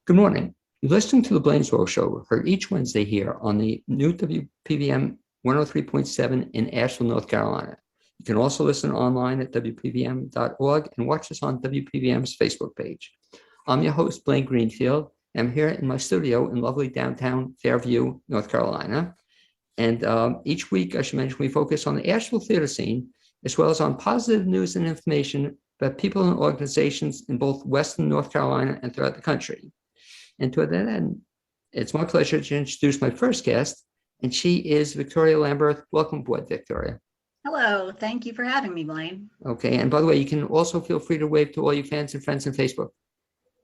Good morning. You're listening to the BLAINESWORLD Show, heard each Wednesday here on the new WPVM 103.7 in Asheville, North Carolina. You can also listen online at WPVM.org and watch us on WPVM's Facebook page. I'm your host, Blaine Greenfield. I'm here in my studio in lovely downtown Fairview, North Carolina. And each week, I should mention, we focus on the Asheville theater scene, as well as on positive news and information about people and organizations in both Western North Carolina and throughout the country. And to that end, it's my pleasure to introduce my first guest, and she is Victoria Lamberth. Welcome aboard, Victoria. Hello, thank you for having me, Blaine. Okay, and by the way, you can also feel free to wave to all you fans and friends on Facebook.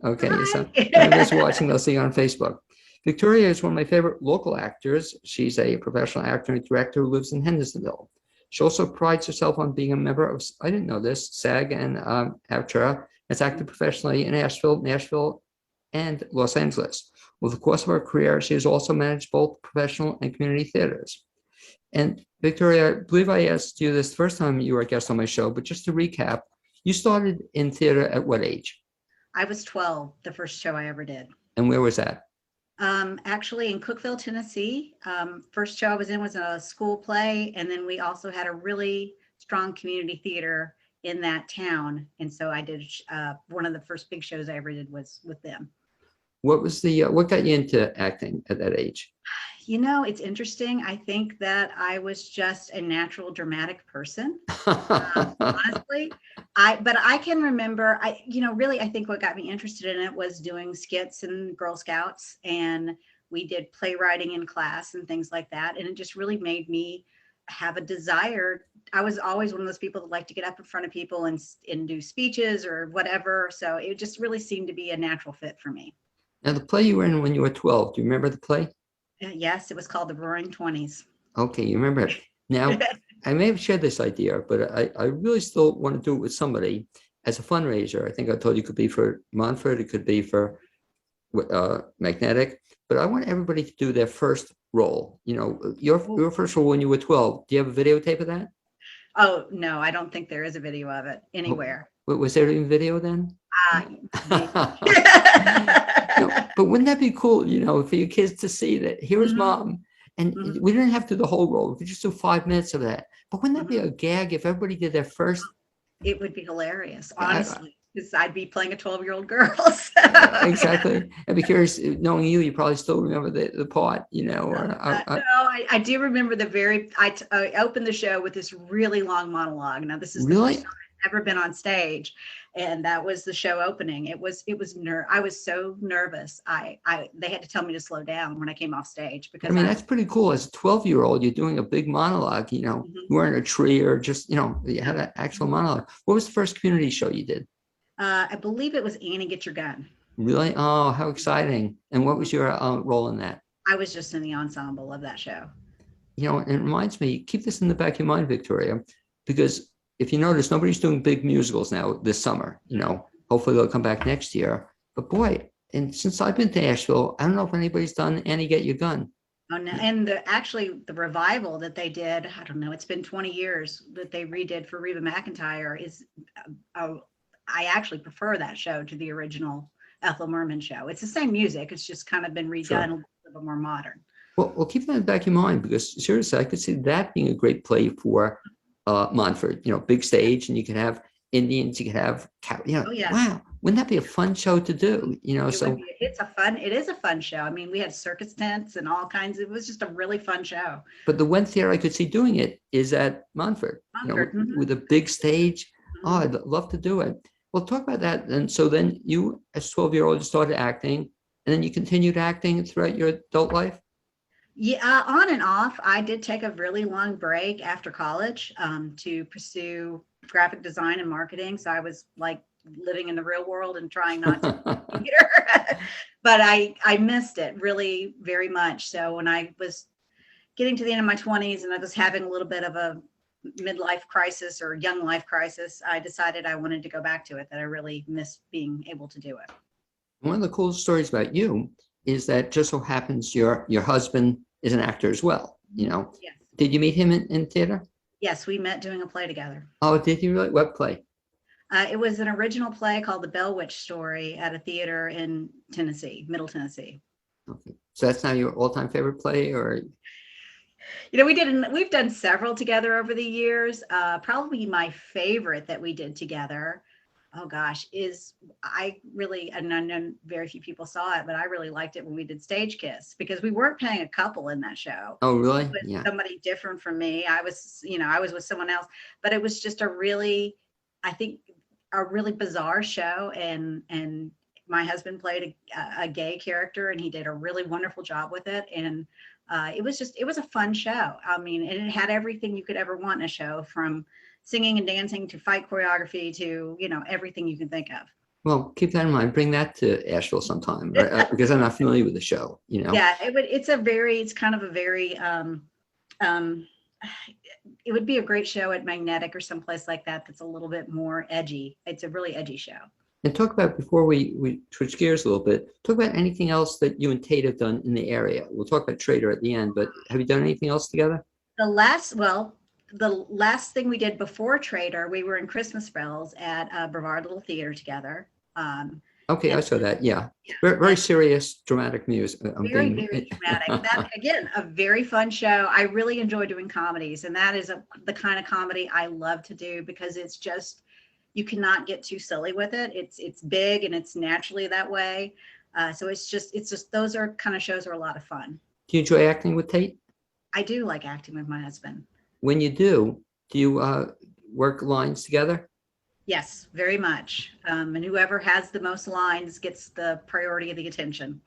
Okay, Hi. so whoever's watching, they'll see you on Facebook. Victoria is one of my favorite local actors. She's a professional actor and director who lives in Hendersonville. She also prides herself on being a member of, I didn't know this, SAG and AVTRA, has acted professionally in Asheville, Nashville, and Los Angeles. Over the course of her career, she has also managed both professional and community theaters. And Victoria, I believe I asked you this the first time you were a guest on my show, but just to recap, you started in theater at what age? I was 12, the first show I ever did. And where was that? Actually in Cookeville, Tennessee. First show I was in was a school play, and then we also had a really strong community theater in that town. And so I did one of the first big shows I ever did was with them. What was the what got you into acting at that age? You know, it's interesting. I think that I was just a natural dramatic person. Honestly, but I can remember, really, I think what got me interested in it was doing skits and Girl Scouts, and we did playwriting in class and things like that. And it just really made me have a desire. I was always one of those people that like to get up in front of people and do speeches or whatever. So it just really seemed to be a natural fit for me. Now, the play you were in when you were 12, do you remember the play? Yes, it was called The Roaring Twenties. Okay, you remember it. Now, I may have shared this idea, but I really still want to do it with somebody as a fundraiser. I think I told you it could be for Montford, it could be for Magnetic, but I want everybody to do their first role. You know, your first role when you were 12. Do you have a videotape of that? Oh, no, I don't think there is a video of it anywhere. Was there even video then? No, but wouldn't that be cool, for your kids to see that here is mom, and we didn't have to do the whole role. We could just do 5 minutes of that. But wouldn't that be a gag if everybody did their first? It would be hilarious, honestly, because I'd be playing a 12-year-old girl. Exactly. I'd be curious, knowing you probably still remember the part, No, I do remember I opened the show with this really long monologue. Now, this is really? The first time I've ever been on stage, and that was the show opening. I was so nervous. They had to tell me to slow down when I came off stage, because that's pretty cool. As a 12-year-old, you're doing a big monologue, you weren't a tree or just, you had an actual monologue. What was the first community show you did? I believe it was Annie, Get Your Gun. Really? Oh, how exciting. And what was your role in that? I was just in the ensemble of that show. It reminds me, keep this in the back of your mind, Victoria, because if you notice, nobody's doing big musicals now this summer. Hopefully they'll come back next year. But boy, and since I've been to Asheville, I don't know if anybody's done Annie Get Your Gun. Oh, no. And the revival that they did, I don't know, it's been 20 years that they redid for Reba McEntire is, I actually prefer that show to the original Ethel Merman show. It's the same music. It's just kind of been redone, sure, a little bit more modern. Well, keep that in the back of your mind, because seriously, I could see that being a great play for Montford, big stage, and you could have Indians, you could have, Oh, yeah. Wow, wouldn't that be a fun show to do? It is a fun show. I mean, we had circus tents and all kinds. It was just a really fun show. But the one theater I could see doing it is at Montford, with a big stage. Oh, I'd love to do it. Well, talk about that. And so then you, as 12-year-old, started acting, and then you continued acting throughout your adult life? Yeah, on and off. I did take a really long break after college to pursue graphic design and marketing. So I was like living in the real world and trying not to theater. But I missed it really very much. So when I was getting to the end of my 20s and I was having a little bit of a midlife crisis or young life crisis, I decided I wanted to go back to it, that I really missed being able to do it. One of the cool stories about you is that just so happens your husband is an actor as well, Yes. Did you meet him in theater? Yes, we met doing a play together. Oh, did you really? What play? It was an original play called The Bell Witch Story at a theater in Tennessee, Middle Tennessee. Okay. So that's now your all-time favorite play, or? We've done several together over the years. Probably my favorite that we did together, oh gosh, and I know very few people saw it, but I really liked it when we did Stage Kiss, because we weren't playing a couple in that show. Oh, really? It was Yeah. somebody different from me. I was with someone else, but it was just I think, a really bizarre show. And my husband played a gay character, and he did a really wonderful job with it. And it was a fun show. I mean, and it had everything you could ever want in a show, from singing and dancing to fight choreography to, everything you can think of. Well, keep that in mind. Bring that to Asheville sometime, right? Because I'm not familiar with the show, Yeah, it's kind of a very, it would be a great show at Magnetic or someplace like that that's a little bit more edgy. It's a really edgy show. And talk about, before we switch gears a little bit, talk about anything else that you and Tate have done in the area. We'll talk about Trader at the end, but have you done anything else together? The last thing we did before Trader, we were in Christmas Bells at Brevard Little Theater together. Okay, I saw that. Yeah, very serious, dramatic music. Very dramatic. That, again, a very fun show. I really enjoy doing comedies, and that is the kind of comedy I love to do, because it's just, you cannot get too silly with it. It's big, and it's naturally that way. So it's just those are kind of shows are a lot of fun. Do you enjoy acting with Tate? I do like acting with my husband. When you do you work lines together? Yes, very much. And whoever has the most lines gets the priority of the attention.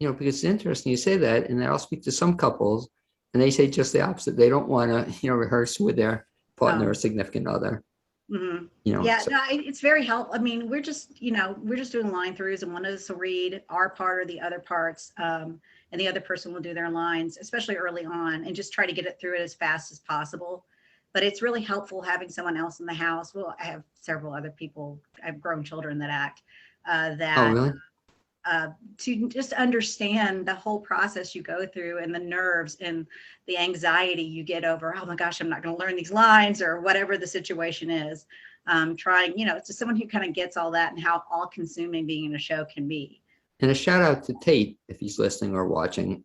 Because it's interesting you say that, and I'll speak to some couples, and they say just the opposite. They don't want to, rehearse with their partner or significant other. Mm-hmm. Yeah, so. No, it's very helpful. I mean, we're just doing line throughs, and one of us will read our part or the other parts, and the other person will do their lines, especially early on, and just try to get it through it as fast as possible. But it's really helpful having someone else in the house. Well, I have several other people. I have grown children that act. Oh, really? To just understand the whole process you go through, and the nerves and the anxiety you get over, oh my gosh, I'm not going to learn these lines, or whatever the situation is. Trying, it's just someone who kind of gets all that, and how all consuming being in a show can be. And a shout out to Tate, if he's listening or watching,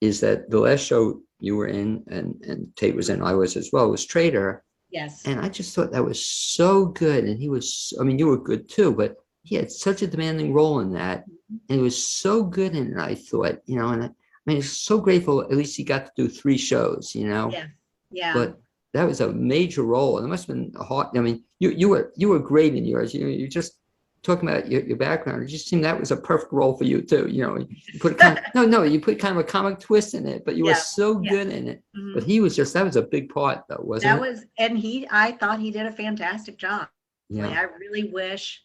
is that the last show you were in, and Tate was in, I was as well, was Trader. Yes. And I just thought that was so good. And he was, you were good too, but he had such a demanding role in that. And he was so good in it, I thought, and it's so grateful, at least he got to do 3 shows, Yeah. Yeah. But that was a major role. And it must have been hard. I mean, you were great in yours. You just talking about your background. It just seemed that was a perfect role for you too. You put you put kind of a comic twist in it, but you were so good in it. Mm-hmm. But he was that was a big part though, wasn't it? And I thought he did a fantastic job. Yeah. I really wish,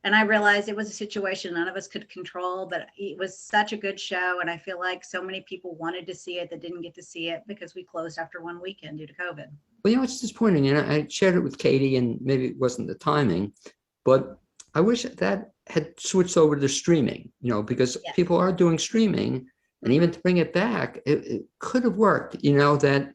and I realized it was a situation none of us could control, but it was such a good show. And I feel like so many people wanted to see it that didn't get to see it because we closed after one weekend due to COVID. Well, it's disappointing. And I shared it with Katie, and maybe it wasn't the timing, but I wish that had switched over to streaming, because people are doing streaming, and even to bring it back, it could have worked, that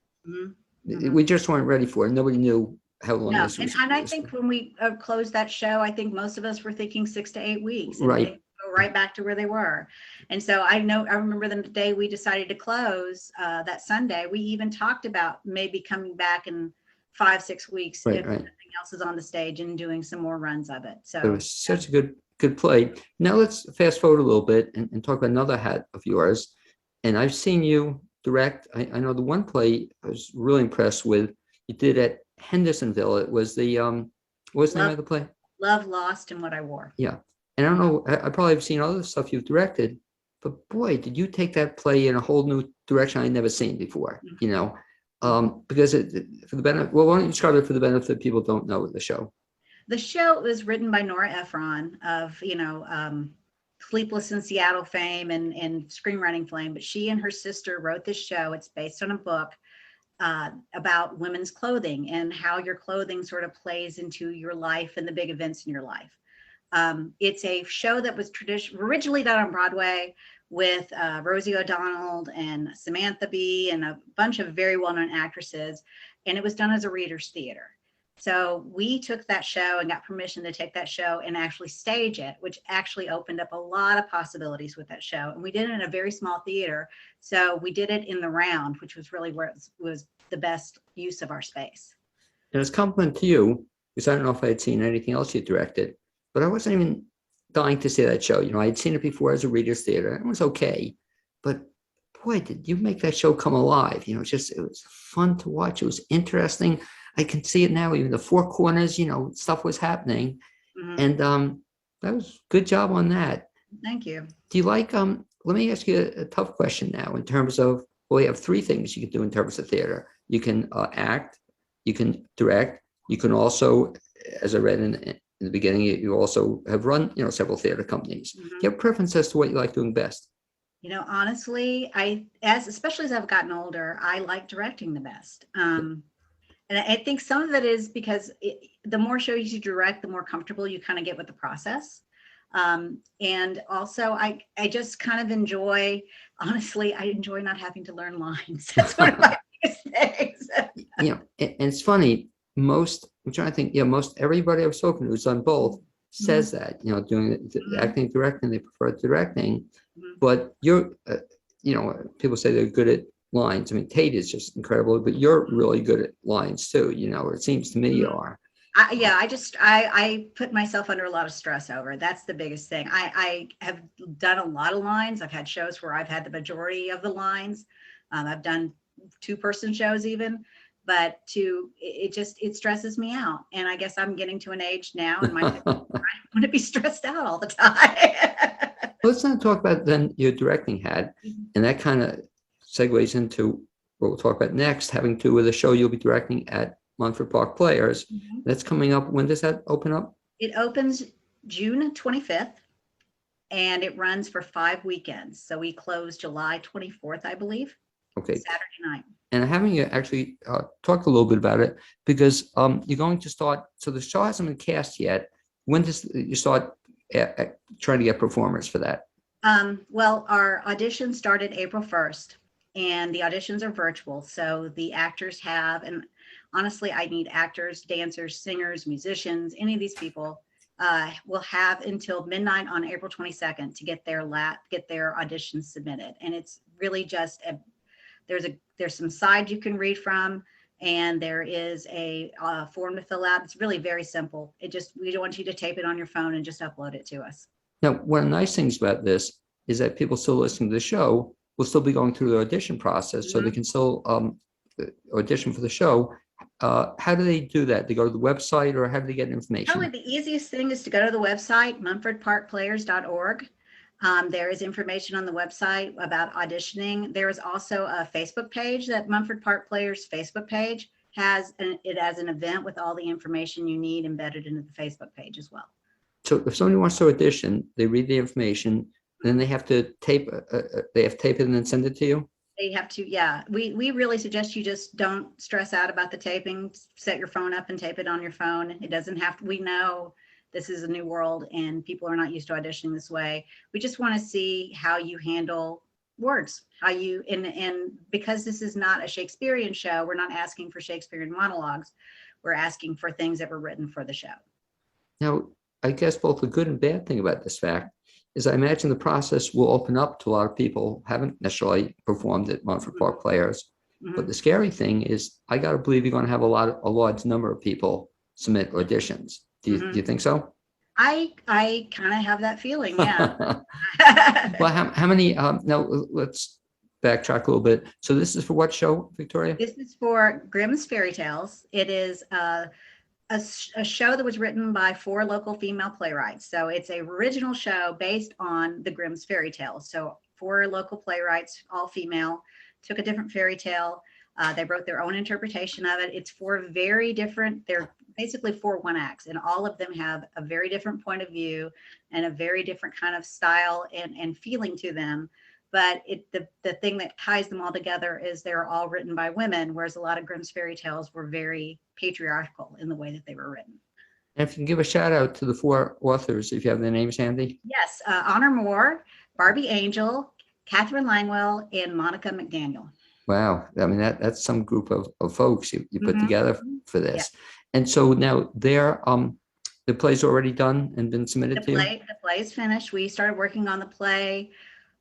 we just weren't ready for it. Nobody knew how long this was. And I think when we closed that show, I think most of us were thinking 6 to 8 weeks. And right. They go right back to where they were. And so I remember the day we decided to close, that Sunday, we even talked about maybe coming back in 5-6 weeks if nothing else is on the stage, and doing some more runs of it. So it was such a good play. Now let's fast forward a little bit and talk about another hat of yours. And I've seen you direct. I know the one play I was really impressed with, you did at Hendersonville. It was the what was the name of the play? Love, Lost, and What I Wore. Yeah. And I don't know, I probably have seen other stuff you've directed, but boy, did you take that play in a whole new direction I'd never seen before, because for the benefit, well, why don't you describe it for the benefit of people who don't know the show? The show was written by Nora Ephron of, Sleepless in Seattle fame and screenwriting fame, but she and her sister wrote this show. It's based on a book about women's clothing and how your clothing sort of plays into your life and the big events in your life. It's a show that was originally done on Broadway with Rosie O'Donnell and Samantha Bee and a bunch of very well-known actresses, and it was done as a reader's theater. So we took that show and got permission to take that show and actually stage it, which actually opened up a lot of possibilities with that show. And we did it in a very small theater. So we did it in the round, which was really where it was the best use of our space. And as a compliment to you, because I don't know if I had seen anything else you directed, but I wasn't even dying to see that show. You know, I had seen it before as a reader's theater. It was okay, but boy, did you make that show come alive. You know, it was fun to watch. It was interesting. I can see it now, even the four corners, you know, stuff was happening. Mhm. And that was good job on that. Thank you. Do you like, let me ask you a tough question now in terms of, well, you have three things you can do in terms of theater. You can act, you can direct, you can also, as I read in the beginning, you also have run, you know, several theater companies. Mhm. Do you have preference as to what you like doing best? You know, honestly, especially as I've gotten older, I like directing the best. And I think some of it is because the more shows you direct, the more comfortable you kind of get with the process. And also, I just kind of enjoy, honestly, I enjoy not having to learn lines. That's one of my biggest things. You know, and it's funny, I'm trying to think, you know, most everybody I've spoken to who's done both says that, you know, doing Mhm. acting, directing, they prefer directing. Mhm. But you're, you know, people say they're good at lines. I mean, Tate is just incredible, but you're really good at lines too. You know, it seems to me you are. Yeah, I put myself under a lot of stress over. That's the biggest thing. I have done a lot of lines. I've had shows where I've had the majority of the lines. I've done two-person shows even, but it stresses me out. And I guess I'm getting to an age now in my 50s where I don't want to be stressed out all the time. Let's not talk about then your directing hat, and that kind of segues into what we'll talk about next, having to do with a show you'll be directing at Montford Park Players. Mhm. That's coming up. When does that open up? It opens June 25th and it runs for 5 weekends. So we close July 24th, I believe, Okay. Saturday night. And having you actually talk a little bit about it, because you're going to start, so the show hasn't been cast yet. When does you start trying to get performers for that? Well, our auditions started April 1st, and the auditions are virtual. So the actors have, and honestly, I need actors, dancers, singers, musicians, any of these people will have until midnight on April 22nd to get their auditions submitted. And it's really just there's some sides you can read from, and there is a form to fill out. It's really very simple. We don't want you to tape it on your phone and just upload it to us. Now, one of the nice things about this is that people still listening to the show will still be going through the audition process, so they can still audition for the show. How do they do that? They go to the website, or how do they get information? Probably the easiest thing is to go to the website, mumfordparkplayers.org. There is information on the website about auditioning. There is also a Facebook page that Mumford Park Players Facebook page has, it as an event with all the information you need embedded into the Facebook page as well. So if somebody wants to audition, they read the information, then they have to tape it and then send it to you? They have to, yeah. We really suggest you just don't stress out about the taping. Set your phone up and tape it on your phone. It doesn't have to, we know this is a new world and people are not used to auditioning this way. We just want to see how you handle words, and because this is not a Shakespearean show, we're not asking for Shakespearean monologues. We're asking for things that were written for the show. Now, I guess both the good and bad thing about this fact is I imagine the process will open up to a lot of people who haven't necessarily performed at Montford Park Players. But the scary thing is, I got to believe you're going to have a large number of people submit auditions. Do you think so? I kind of have that feeling, yeah. Well, how many? Now let's backtrack a little bit. So this is for what show, Victoria? This is for Grimm's Fairy Tales. It is a show that was written by 4 local female playwrights. So it's a original show based on the Grimm's Fairy Tales. So 4 local playwrights, all female, took a different fairy tale. They wrote their own interpretation of it. It's 4 very different, they're basically 4 one-acts, and all of them have a very different point of view and a very different kind of style and feeling to them. But the thing that ties them all together is they're all written by women, whereas a lot of Grimm's fairy tales were very patriarchal in the way that they were written. And if you can give a shout out to the 4 authors, if you have their names handy. Yes, Honor Moore, Barbie Angel, Catherine Langwell, and Monica McDaniel. Wow. I mean, that's some group of folks you put together for this. And so now the play's already done and been submitted to you? The play is finished. We started working on the play.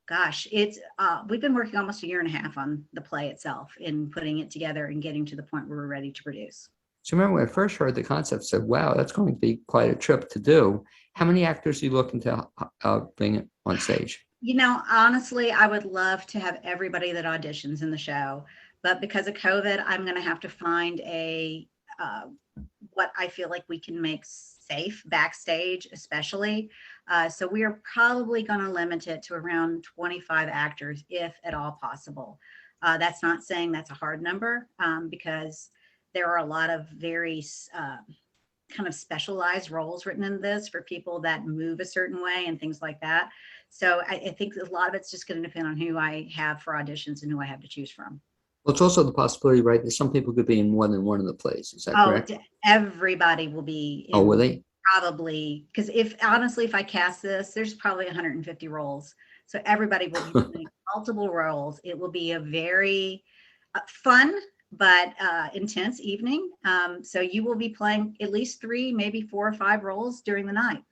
Gosh, we've been working almost a year and a half on the play itself and putting it together and getting to the point where we're ready to produce. So remember when I first heard the concept, I said, wow, that's going to be quite a trip to do. How many actors are you looking to bring on stage? Honestly, I would love to have everybody that auditions in the show, but because of COVID, I'm going to have to find what I feel like we can make safe backstage, especially. So we are probably going to limit it to around 25 actors, if at all possible. That's not saying that's a hard number, because there are a lot of very kind of specialized roles written in this for people that move a certain way and things like that. So I think a lot of it's just going to depend on who I have for auditions and who I have to choose from. Well, it's also the possibility, right, that some people could be in more than one of the plays. Is that correct? Everybody will be in. Oh, will they? Probably, because if I cast this, there's probably 150 roles. So everybody will be doing multiple roles. It will be a very fun but intense evening. So you will be playing at least 3, maybe 4 or 5 roles during the night.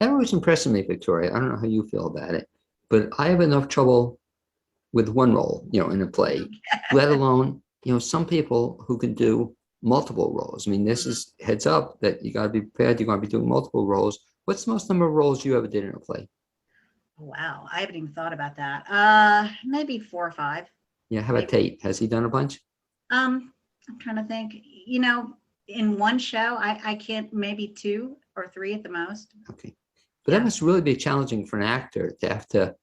That always impresses me, Victoria. I don't know how you feel about it, but I have enough trouble with one role, in a play, let alone, some people who can do multiple roles. I mean, this is heads up that you got to be prepared. You're going to be doing multiple roles. What's the most number of roles you ever did in a play? Wow, I haven't even thought about that. Maybe 4 or 5. Yeah, how about Tate? Has he done a bunch? I'm trying to think. In one show, I can't, maybe 2 or 3 at the most. Okay, but that must really be challenging for an actor to have to,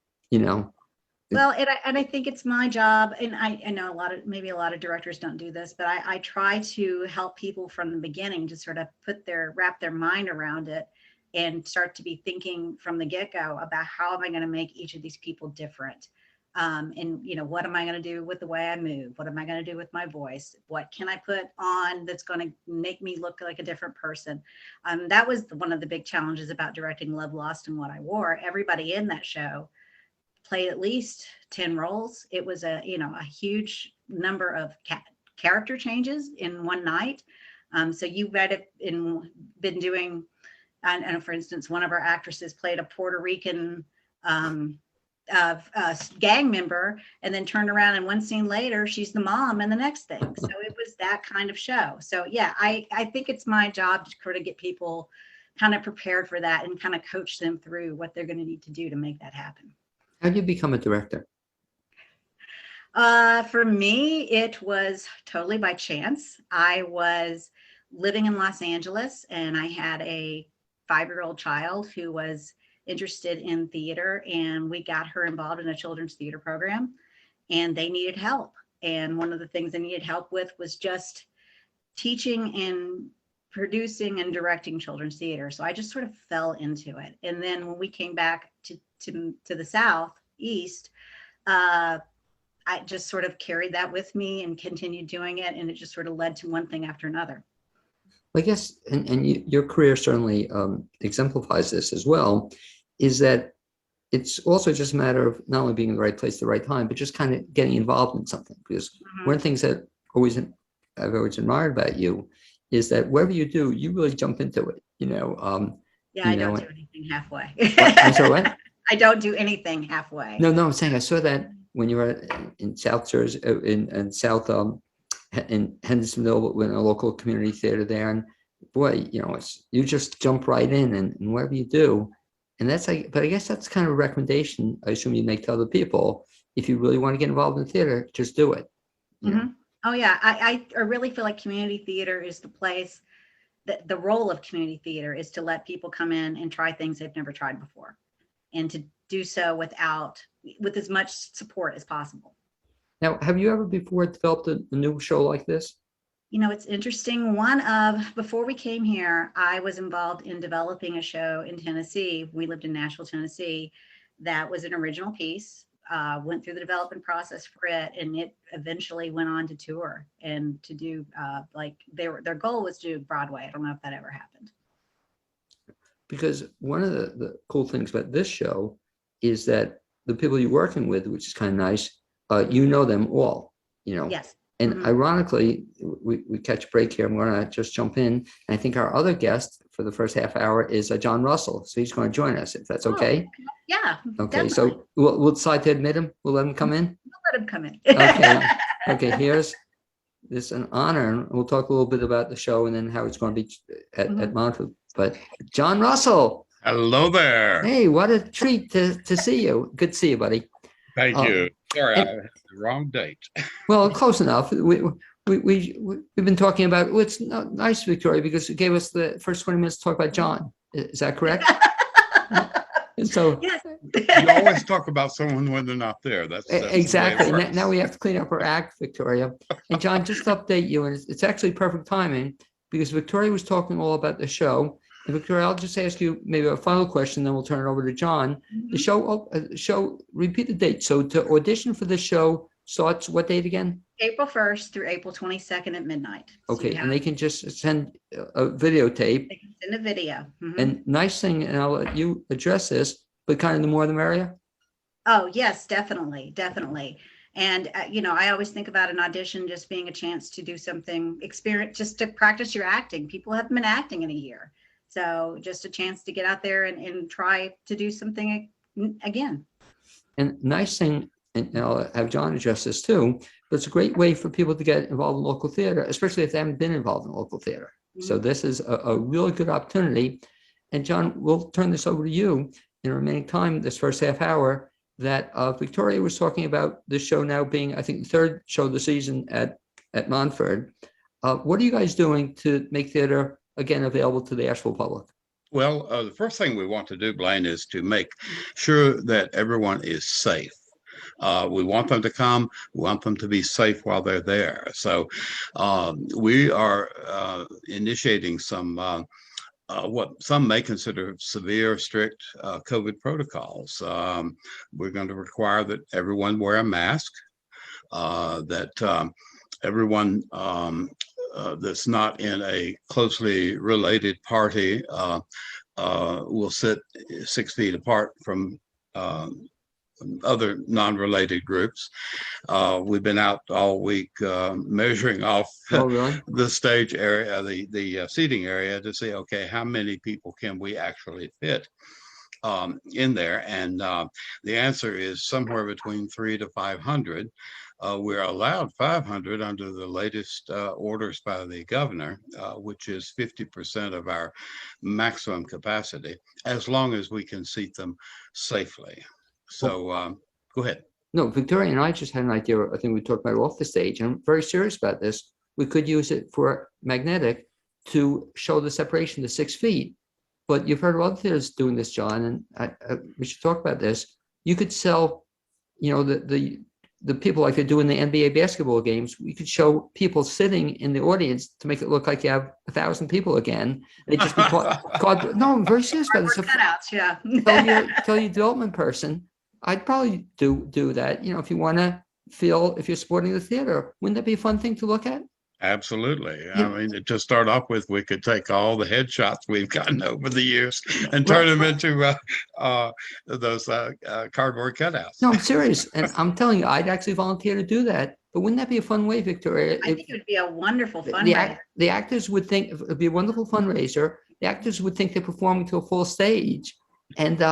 Well, and I think it's my job, and I know maybe a lot of directors don't do this, but I try to help people from the beginning to sort of wrap their mind around it and start to be thinking from the get-go about how am I going to make each of these people different. And what am I going to do with the way I move? What am I going to do with my voice? What can I put on that's going to make me look like a different person? That was one of the big challenges about directing Love, Lost, and What I Wore. Everybody in that show played at least 10 roles. It was a huge number of character changes in one night. So you might have been doing, and for instance, one of our actresses played a Puerto Rican gang member, and then turned around and one scene later she's the mom in the next thing. So it was that kind of show. So yeah, I think it's my job to sort of get people kind of prepared for that and kind of coach them through what they're going to need to do to make that happen. How do you become a director? For me, it was totally by chance. I was living in Los Angeles and I had a 5-year-old child who was interested in theater, and we got her involved in a children's theater program, and they needed help. And one of the things they needed help with was just teaching and producing and directing children's theater. So I just sort of fell into it. And then when we came back to the Southeast, I just sort of carried that with me and continued doing it. And it just sort of led to one thing after another. I guess, and your career certainly exemplifies this as well, is that it's also just a matter of not only being in the right place at the right time, but just kind of getting involved in something. Because one of the things that I've always admired about you is that whatever you do, you really jump into it, Yeah, I don't do anything halfway. I'm sorry, what? I don't do anything halfway. No, I'm saying I saw that when you were in South Jersey, in South, in Hendersonville, in a local community theater there, and boy, you just jump right in and whatever you do, and that's like. But I guess that's kind of a recommendation I assume you make to other people. If you really want to get involved in theater, just do it. Mm-hmm. Oh yeah, I really feel like community theater is the place. The role of community theater is to let people come in and try things they've never tried before, and to do so with as much support as possible. Now, have you ever before developed a new show like this? It's interesting. Before we came here, I was involved in developing a show in Tennessee. We lived in Nashville, Tennessee. That was an original piece. Went through the development process for it, and it eventually went on to tour and to do their goal was to do Broadway. I don't know if that ever happened. Because one of the cool things about this show is that the people you're working with, which is kind of nice, you know them all. Yes. And ironically, we catch a break here. I'm going to just jump in. And I think our other guest for the first half hour is John Russell. So he's going to join us, if that's okay. Yeah. Okay. Definitely. So we'll decide to admit him. We'll let him come in. We'll let him come in. Okay. Okay. Here's this an honor. And we'll talk a little bit about the show and then how it's going to be at Montford. But John Russell. Hello there. Hey, what a treat to see you. Good to see you, buddy. Thank you. Sorry, I had the wrong date. Well, close enough. We've been talking about, well, it's nice, Victoria, because it gave us the first 20 minutes to talk about John. Is that correct? And so Yes. You always talk about someone when they're not there. That's exactly. The way it Now we works. have to clean up our act, Victoria. And John, just to update you, and it's actually perfect timing because Victoria was talking all about the show. And Victoria, I'll just ask you maybe a final question, then we'll turn it over to John. The show, repeat the date. So to audition for the show starts what date again? April 1st through April 22nd at midnight. Okay, and they can just send a videotape. They can send a video. And nice thing, and I'll let you address this, but kind of the more the merrier. Oh, yes, definitely. Definitely. And, I always think about an audition just being a chance to do something, experience, just to practice your acting. People haven't been acting in a year. So just a chance to get out there and try to do something again. And nice thing, and I'll have John address this too, but it's a great way for people to get involved in local theater, especially if they haven't been involved in local theater. So this is a really good opportunity. And John, we'll turn this over to you in the remaining time, this first half hour, that Victoria was talking about this show now being, I think, the third show of the season at Montford. What are you guys doing to make theater, again, available to the Asheville public? Well, the first thing we want to do, Blaine, is to make sure that everyone is safe. We want them to come. We want them to be safe while they're there. So we are initiating some what some may consider severe, strict COVID protocols. We're going to require that everyone wear a mask, that everyone that's not in a closely related party will sit 6 feet apart from other non-related groups. We've been out all week measuring off the stage area, the seating area, to see, okay, how many people can we actually fit in there? And the answer is somewhere between 300 to 500. We're allowed 500 under the latest orders by the governor, which is 50% of our maximum capacity, as long as we can seat them safely. So go ahead. No, Victoria and I just had an idea. I think we talked about it off the stage. I'm very serious about this. We could use it for magnetic to show the separation to 6 feet. But you've heard of other theaters doing this, John, and we should talk about this. You could sell, the people like they do in the NBA basketball games. We could show people sitting in the audience to make it look like you have 1,000 people again. They just be called. No, I'm very serious about this. Cutouts, yeah. tell your development person. I'd probably do that. If you want to feel, if you're supporting the theater, wouldn't that be a fun thing to look at? Absolutely. I mean, to start off with, we could take all the headshots we've gotten over the years and turn them into those cardboard cutouts. No, I'm serious. And I'm telling you, I'd actually volunteer to do that. But wouldn't that be a fun way, Victoria? I think it would be a wonderful fundraiser. The actors would think it would be a wonderful fundraiser. The actors would think they're performing to a full stage. And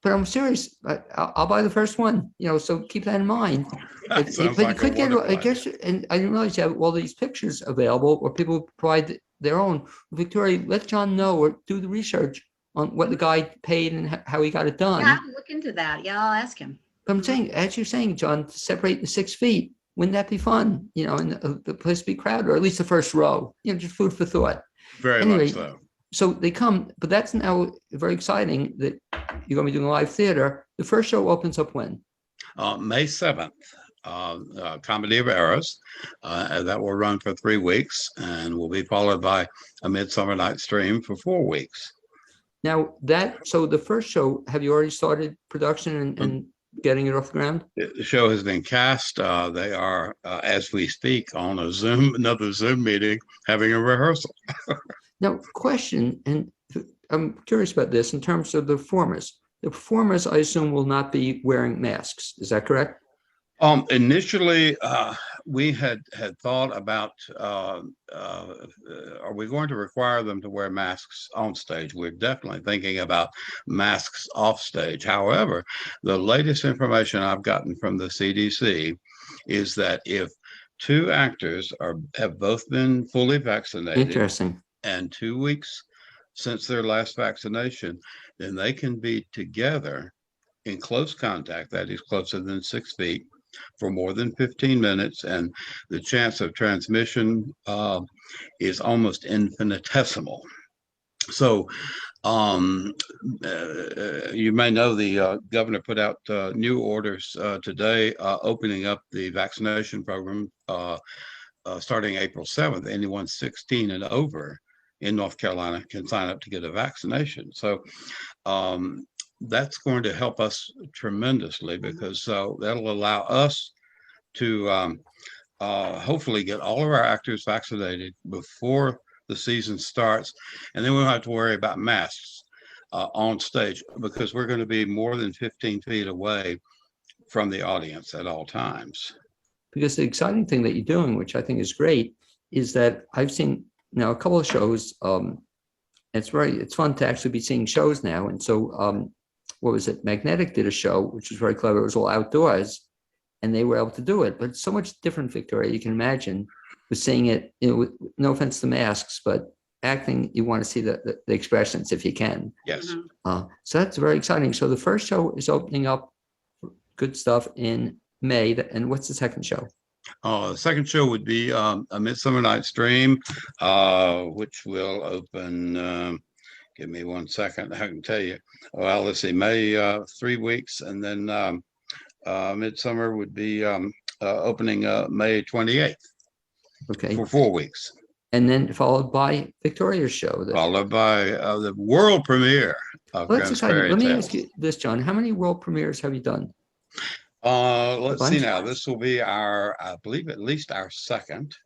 but I'm serious. I'll buy the first one. So keep that in mind. But you could get, I guess, and I didn't realize you have all these pictures available, or people provide their own. Victoria, let John know or do the research on what the guy paid and how he got it done. Yeah, I'll look into that. Yeah, I'll ask him. But I'm saying, as you're saying, John, to separate the 6 feet, wouldn't that be fun? And the place be crowded, or at least the first row. Just food for thought. Very much so. So they come, but that's now very exciting that you're going to be doing live theater. The first show opens up when? May 7th, Comedy of Errors. That will run for 3 weeks and will be followed by a Midsummer Night's Dream for 4 weeks. Now so the first show, have you already started production and getting it off the ground? The show has been cast. They are, as we speak, on another Zoom meeting, having a rehearsal. Now, question, and I'm curious about this in terms of the performers. The performers, I assume, will not be wearing masks. Is that correct? Initially, we had thought about, are we going to require them to wear masks on stage? We're definitely thinking about masks off stage. However, the latest information I've gotten from the CDC is that if two actors have both been fully vaccinated Interesting. and 2 weeks since their last vaccination, then they can be together in close contact, that is closer than 6 feet, for more than 15 minutes, and the chance of transmission is almost infinitesimal. So you may know the governor put out new orders today, opening up the vaccination program starting April 7th. Anyone 16 and over in North Carolina can sign up to get a vaccination. So that's going to help us tremendously, because that'll allow us to hopefully get all of our actors vaccinated before the season starts, and then we don't have to worry about masks on stage, because we're going to be more than 15 feet away from the audience at all times. Because the exciting thing that you're doing, which I think is great, is that I've seen now a couple of shows. It's fun to actually be seeing shows now. And so what was it? Magnetic did a show, which was very clever. It was all outdoors, and they were able to do it. But it's so much different, Victoria. You can imagine with seeing it, with no offense to masks, but acting, you want to see the expressions if you can. Yes. So that's very exciting. So the first show is opening up good stuff in May. And what's the second show? The second show would be A Midsummer Night's Dream, which will open, give me 1 second, I can tell you. Well, let's see, May, 3 weeks, and then Midsummer would be opening May 28th. Okay. For 4 weeks. And then followed by Victoria's show. Followed by the world premiere of Grimm's Fairy Let me Tales. ask you this, John. How many world premieres have you done? Let's see now. This will be I believe, at least our second.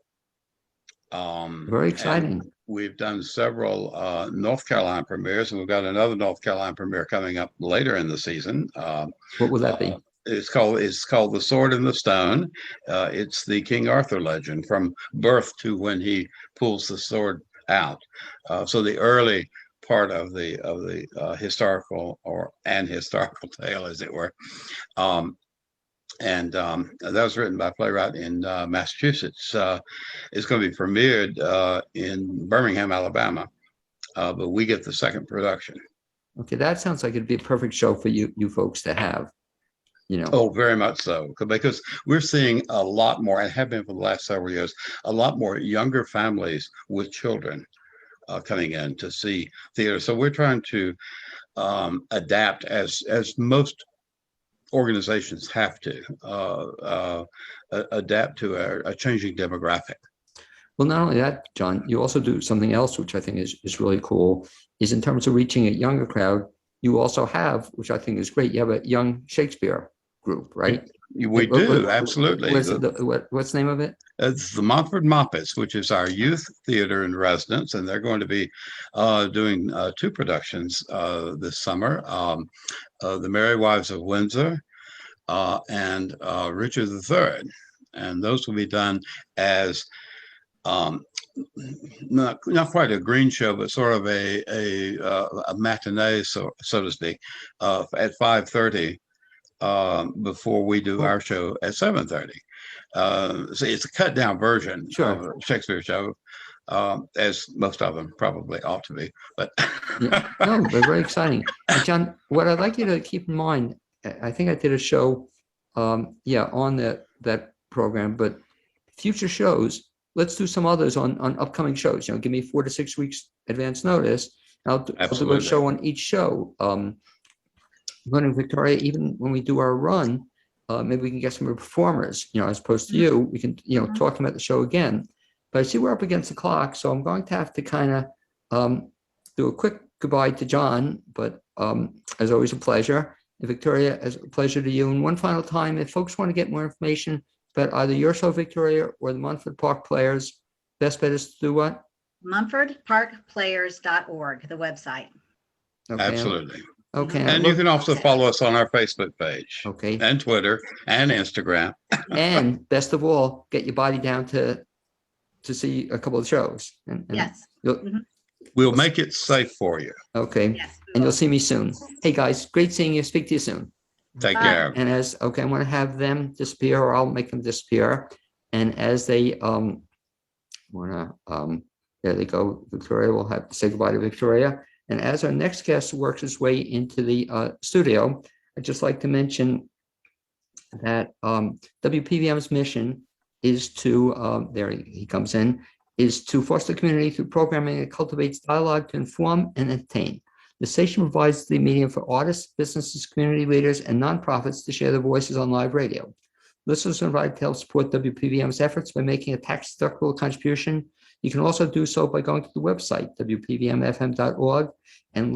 Very exciting. We've done several North Carolina premieres, and we've got another North Carolina premiere coming up later in the season. What will that be? It's called The Sword and the Stone. It's the King Arthur legend from birth to when he pulls the sword out. So the early part of the historical historical tale, as it were. And that was written by a playwright in Massachusetts. It's going to be premiered in Birmingham, Alabama, but we get the second production. Okay, that sounds like it'd be a perfect show for you folks to have. Oh, very much so, because we're seeing a lot more, and have been for the last several years, a lot more younger families with children coming in to see theater. So we're trying to adapt, as most organizations have to adapt to a changing demographic. Well, not only that, John, you also do something else, which I think is really cool, is in terms of reaching a younger crowd. You also have, which I think is great, you have a young Shakespeare group, right? We do, absolutely. What's the name of it? It's the Montford Moppets, which is our youth theater in residence, and they're going to be doing 2 productions this summer, The Merry Wives of Windsor and Richard III. And those will be done as not quite a green show, but sort of a matinee, so to speak, at 5:30 before we do our show at 7:30. So it's a cut down version of a Shakespeare show, as most of them probably ought to be. But no, they're very exciting. And John, what I'd like you to keep in mind, I think I did a show, on that program, but future shows, let's do some others on upcoming shows. Give me 4 to 6 weeks advance notice. I'll do a show on each show. Running Victoria, even when we do our run, maybe we can get some performers, as opposed to you, we can, talk about the show again. But I see we're up against the clock, so I'm going to have to kind of do a quick goodbye to John, but as always, a pleasure. And Victoria, as a pleasure to you. And one final time, if folks want to get more information about either your show, Victoria, or the Montford Park Players, best bet is to do what? MontfordParkPlayers.org, the website. Okay. Absolutely. Okay. And you can also follow us on our Facebook page Okay. and Twitter and Instagram. And best of all, get your body down to see a couple of shows. And Yes. you'll- We'll make it safe for you. okay. Yes. we And you'll will. see me soon. Hey guys, great seeing you. Speak to you soon. Take Bye. care. And as okay, I want to have them disappear, or I'll make them disappear. And as they wanna there they go, Victoria. We'll have to say goodbye to Victoria. And as our next guest works his way into the studio, I'd just like to mention that WPVM's mission is to there he comes in, is to foster community through programming that cultivates dialogue to inform and entertain. The station provides the medium for artists, businesses, community leaders, and nonprofits to share their voices on live radio. Listeners are invited to help support WPVM's efforts by making a tax-deductible contribution. You can also do so by going to the website, wpvmfm.org, and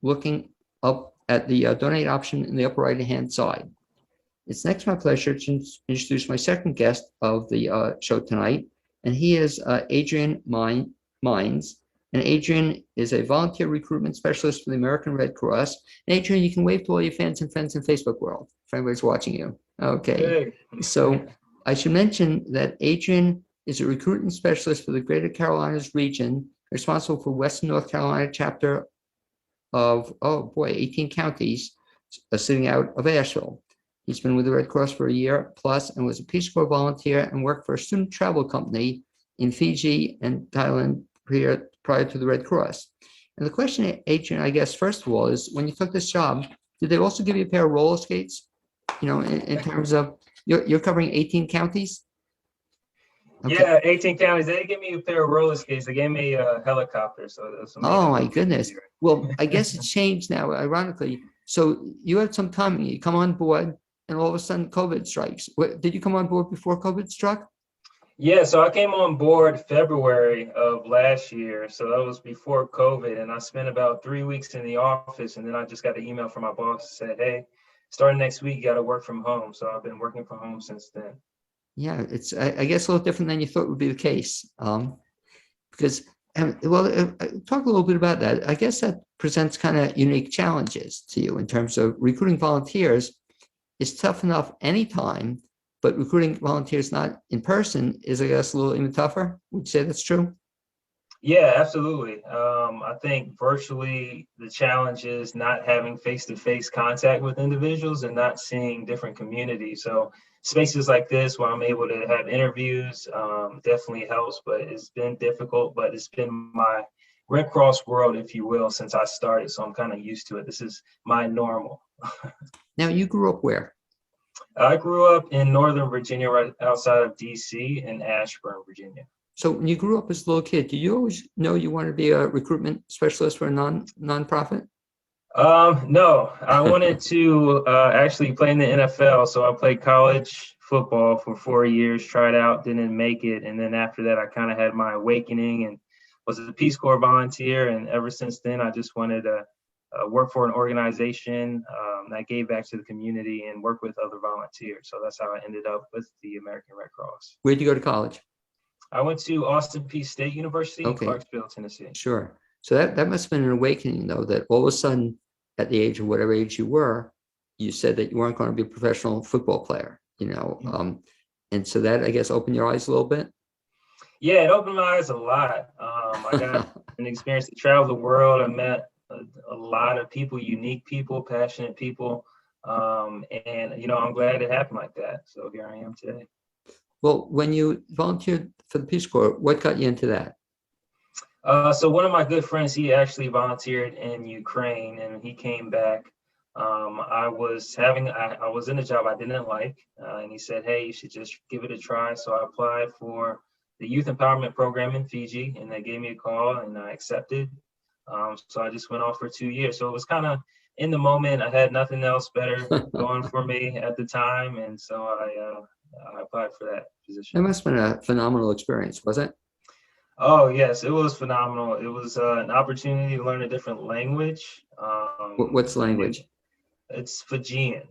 looking up at the donate option in the upper right-hand side. It's next my pleasure to introduce my second guest of the show tonight, and he is Adrian Mines. And Adrian is a volunteer recruitment specialist for the American Red Cross. And Adrian, you can wave to all your fans and friends in Facebook world if anybody's watching you. Okay. Hey. So I should mention that Adrian is a recruitment specialist for the Greater Carolinas region, responsible for Western North Carolina chapter of, 18 counties sitting out of Asheville. He's been with the Red Cross for a year plus and was a Peace Corps volunteer and worked for a student travel company in Fiji and Thailand prior to the Red Cross. And the question, Adrian, I guess, first of all, is when you took this job, did they also give you a pair of roller skates? You know, in terms of, you're covering 18 counties? Okay. Yeah, 18 counties. They didn't give me a pair of roller skates. They gave me a helicopter. So that's Oh my goodness. Well, I guess it's changed now, ironically. So you had some time, you come on board, and all of a sudden COVID strikes. Did you come on board before COVID struck? Yeah, so I came on board February of last year. So that was before COVID. And I spent about 3 weeks in the office. And then I just got an email from my boss that said, hey, starting next week, you got to work from home. So I've been working from home since then. Yeah, it's, I guess, a little different than you thought would be the case. Because, talk a little bit about that. I guess that presents kind of unique challenges to you in terms of recruiting volunteers is tough enough anytime, but recruiting volunteers not in person is, I guess, a little even tougher. Would you say that's true? Yeah, absolutely. I think virtually the challenge is not having face-to-face contact with individuals and not seeing different communities. So spaces like this where I'm able to have interviews definitely helps, but it's been difficult, but it's been my Red Cross world, if you will, since I started. So I'm kind of used to it. This is my normal. Now, you grew up where? I grew up in Northern Virginia, right outside of DC in Ashburn, Virginia. So when you grew up as a little kid, did you always know you wanted to be a recruitment specialist for a nonprofit? No, I wanted to actually play in the NFL. So I played college football for 4 years, tried out, didn't make it. And then after that, I kind of had my awakening and was a Peace Corps volunteer. And ever since then, I just wanted to work for an organization that gave back to the community and work with other volunteers. So that's how I ended up with the American Red Cross. Where'd you go to college? I went to Austin Peay State University in Okay. Clarksville, Tennessee. Sure. So that must have been an awakening, though, that all of a sudden, at the age of whatever age you were, you said that you weren't going to be a professional football player, you know. And so that, I guess, opened your eyes a little bit. Yeah, it opened my eyes a lot. I got an experience to travel the world. I met a lot of people, unique people, passionate people. And, you know, I'm glad it happened like that. So here I am today. Well, when you volunteered for the Peace Corps, what got you into that? So one of my good friends, he actually volunteered in Ukraine and he came back. I was in a job I didn't like, and he said, hey, you should just give it a try. So I applied for the youth empowerment program in Fiji, and they gave me a call and I accepted. So I just went off for 2 years. So it was kind of in the moment. I had nothing else better going for me at the time. And so I applied for that position. That must have been a phenomenal experience, was it? Oh, yes, it was phenomenal. It was an opportunity to learn a different language. What's the language? It's Fijian.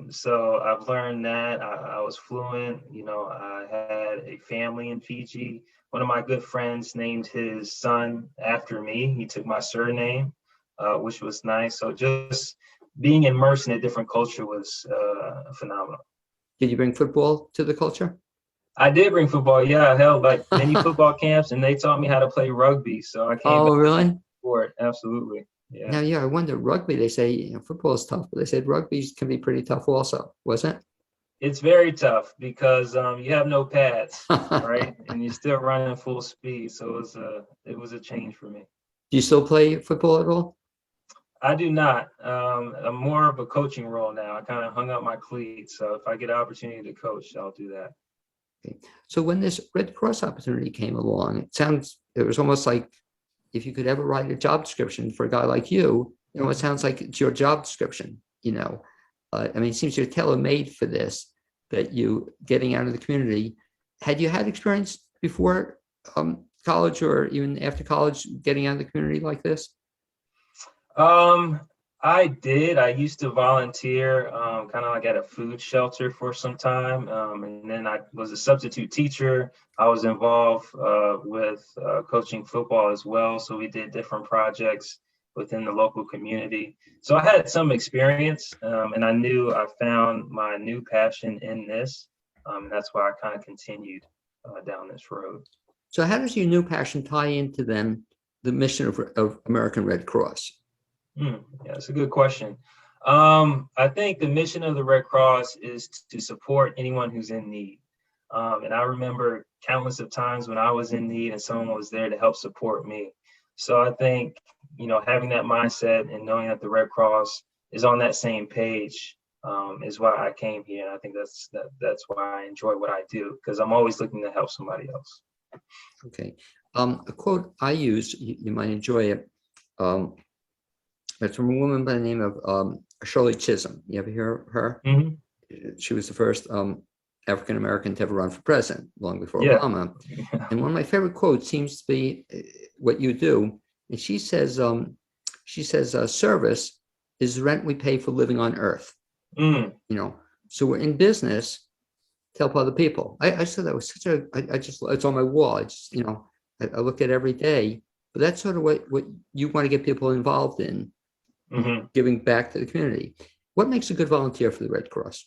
So I've learned that. I was fluent. You know, I had a family in Fiji. One of my good friends named his son after me. He took my surname. which was nice. So just being immersed in a different culture was phenomenal. Did you bring football to the culture? I did bring football. Yeah, I held like many football camps, and they taught me how to play rugby. So I came Oh, back really? for it. Absolutely. Yeah. Now, yeah, I wonder, rugby, they say, football is tough, but they said rugby can be pretty tough also, wasn't it? It's very tough because you have no pads, right? And you're still running full speed. So it was a change for me. Do you still play football at all? I do not. I'm more of a coaching role now. I kind of hung up my cleats. So if I get an opportunity to coach, I'll do that. Okay. So when this Red Cross opportunity came along, it was almost like if you could ever write a job description for a guy like you, it sounds like it's your job description, I mean, it seems you're tailor-made for this, that you getting out of the community. Had you had experience before college or even after college getting out of the community like this? I did. I used to volunteer kind of like at a food shelter for some time. And then I was a substitute teacher. I was involved with coaching football as well. So we did different projects within the local community. So I had some experience and I knew I found my new passion in this. That's why I kind of continued down this road. So how does your new passion tie into then the mission of American Red Cross? Yeah, that's a good question. I think the mission of the Red Cross is to support anyone who's in need. And I remember countless of times when I was in need and someone was there to help support me. So I think, having that mindset and knowing that the Red Cross is on that same page is why I came here. And I think that's why I enjoy what I do, because I'm always looking to help somebody else. Okay. A quote I use, you might enjoy it. It's from a woman by the name of Shirley Chisholm. You ever hear of her? Mm-hmm. She was the first African-American to ever run for president, long before Yeah. Obama. And one of my favorite quotes seems to be what you do. And she says, service is the rent we pay for living on earth. Mm. So we're in business to help other people. I said that was such it's on my wall. I look at it every day, but that's sort of what you want to get people involved in. Mm-hmm. Giving back to the community. What makes a good volunteer for the Red Cross?